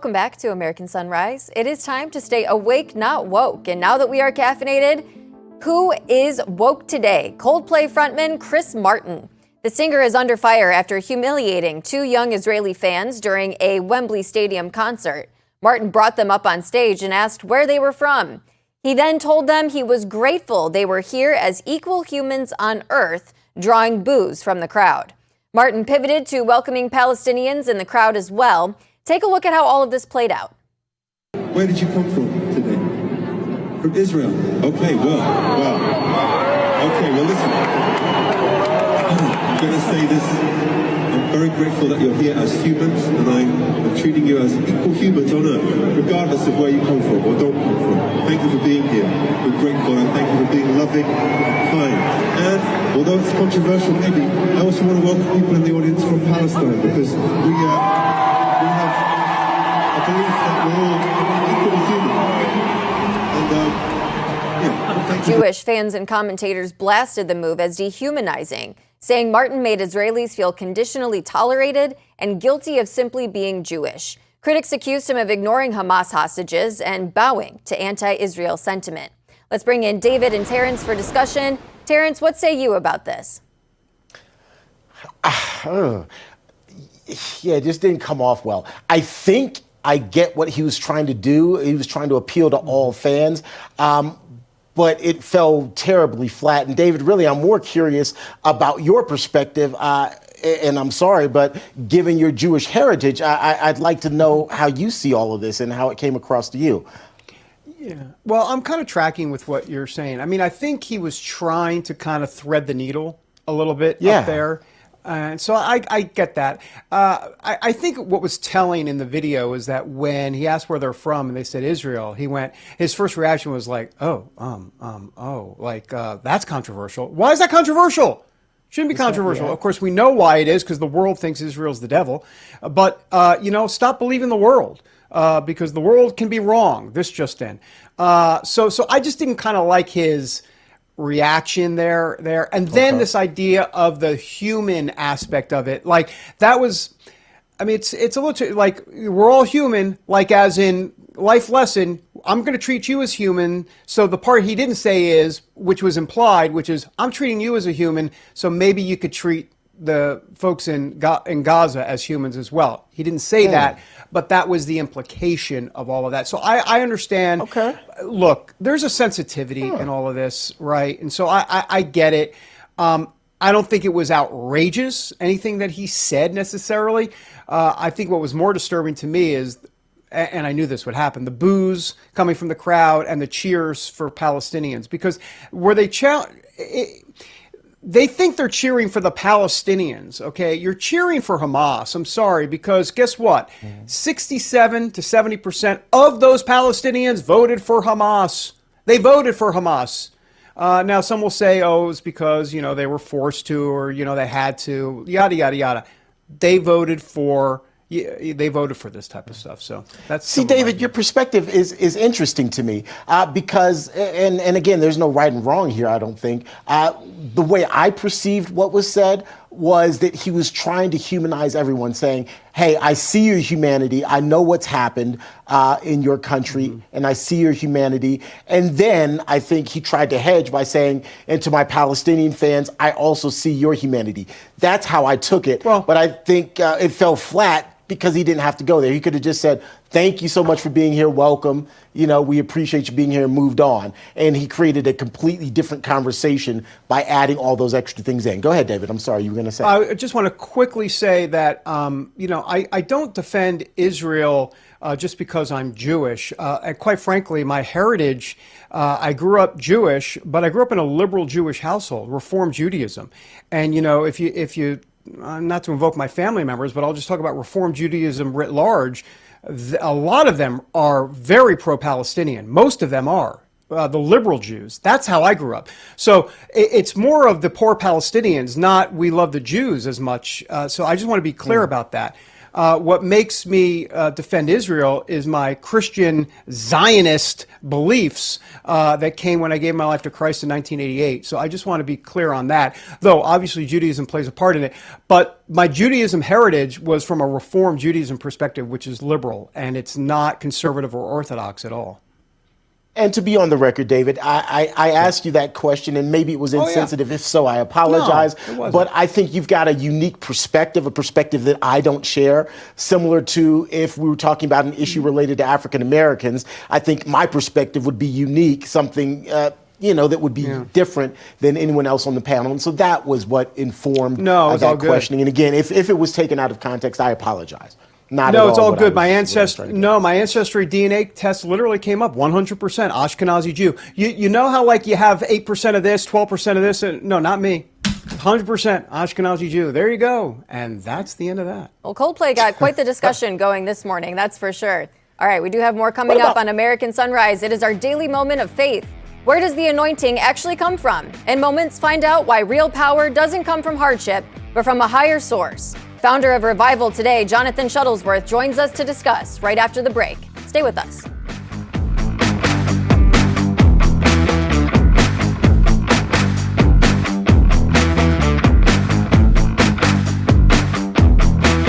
Welcome back to American Sunrise. It is time to stay awake, not woke. And now that we are caffeinated, who is woke today? Coldplay frontman Chris Martin. The singer is under fire after humiliating two young Israeli fans during a Wembley Stadium concert. Martin brought them up on stage and asked where they were from. He then told them he was grateful they were here as equal humans on earth, drawing boos from the crowd. Martin pivoted to welcoming Palestinians in the crowd as well. Take a look at how all of this played out. Where did you come from today? From Israel. Okay, well. Okay, well, listen. I'm going to say this. I'm very grateful that you're here as humans, and I'm treating you as equal humans on earth, regardless of where you come from or don't come from. Thank you for being here. We're grateful, and thank you for being loving and kind. And although it's controversial, maybe, I also want to welcome people in the audience from Palestine, because we have a belief that we're all equally human. And, thank you. Jewish fans and commentators blasted the move as dehumanizing, saying Martin made Israelis feel conditionally tolerated and guilty of simply being Jewish. Critics accused him of ignoring Hamas hostages and bowing to anti-Israel sentiment. Let's bring in David and Terrence for discussion. Terrence, what say you about this? Yeah, it just didn't come off well. I think I get what he was trying to do. He was trying to appeal to all fans. But it fell terribly flat. And David, really, I'm more curious about your perspective. And I'm sorry, but given your Jewish heritage, I'd like to know how you see all of this and how it came across to you. Yeah, well, I'm kind of tracking with what you're saying. I mean, I think he was trying to kind of thread the needle a little bit up there. And so I get that. I think what was telling in the video is that when he asked where they're from and they said Israel, his first reaction was like, that's controversial. Why is that controversial? Shouldn't be controversial. Of course, we know why it is, because the world thinks Israel's the devil. But, stop believing the world, because the world can be wrong. This just in. So I just didn't kind of like his reaction there. And then this idea of the human aspect of it, like that was, I mean, it's a little too, like, we're all human, like as in life lesson, I'm going to treat you as human. So the part he didn't say is, which was implied, which is I'm treating you as a human. So maybe you could treat the folks in Gaza as humans as well. He didn't say that, but that was the implication of all of that. So I understand. Okay. Look, there's a sensitivity in all of this, right? And so I get it. I don't think it was outrageous, anything that he said necessarily. I think what was more disturbing to me is, and I knew this would happen, the boos coming from the crowd and the cheers for Palestinians, because were they they think they're cheering for the Palestinians, okay? You're cheering for Hamas. I'm sorry, because guess what? 67 to 70% of those Palestinians voted for Hamas. They voted for Hamas. Now, some will say, oh, it was because, they were forced to, or, they had to, yada, yada, yada. They voted for this type of stuff. So that's. See, David, your perspective is interesting to me because, and again, there's no right and wrong here, I don't think. The way I perceived what was said was that he was trying to humanize everyone, saying, hey, I see your humanity. I know what's happened in your country, and I see your humanity. And then I think he tried to hedge by saying, and to my Palestinian fans, I also see your humanity. That's how I took it. Well, but I think it fell flat because he didn't have to go there. He could have just said, thank you so much for being here. Welcome. We appreciate you being here, and moved on. And he created a completely different conversation by adding all those extra things in. Go ahead, David. I'm sorry, you were going to say. I just want to quickly say that, I don't defend Israel just because I'm Jewish. And quite frankly, my heritage, I grew up Jewish, but I grew up in a liberal Jewish household, Reform Judaism. And, if you not to invoke my family members, but I'll just talk about Reform Judaism writ large. A lot of them are very pro-Palestinian. Most of them are. The liberal Jews. That's how I grew up. So it's more of the poor Palestinians, not we love the Jews as much. So I just want to be clear about that. What makes me defend Israel is my Christian Zionist beliefs that came when I gave my life to Christ in 1988. So I just want to be clear on that, though obviously Judaism plays a part in it. But my Judaism heritage was from a Reform Judaism perspective, which is liberal, and it's not conservative or orthodox at all. And to be on the record, David, I asked you that question, and maybe it was insensitive. Yeah. If so, I apologize. No, it wasn't. But I think you've got a unique perspective, a perspective that I don't share, similar to if we were talking about an issue related to African Americans. I think my perspective would be unique, something that would be different than anyone else on the panel. And so that was what informed that questioning. And again, if it was taken out of context, I apologize. No, it's all good. My ancestry DNA test literally came up 100% Ashkenazi Jew. You know how you have 8% of this, 12% of this? No, not me. 100% Ashkenazi Jew. There you go. And that's the end of that. Well, Coldplay got quite the discussion going this morning, that's for sure. All right, we do have more coming up on American Sunrise. It is our daily moment of faith. Where does the anointing actually come from? In moments, find out why real power doesn't come from hardship, but from a higher source. Founder of Revival Today, Jonathan Shuttlesworth, joins us to discuss right after the break. Stay with us.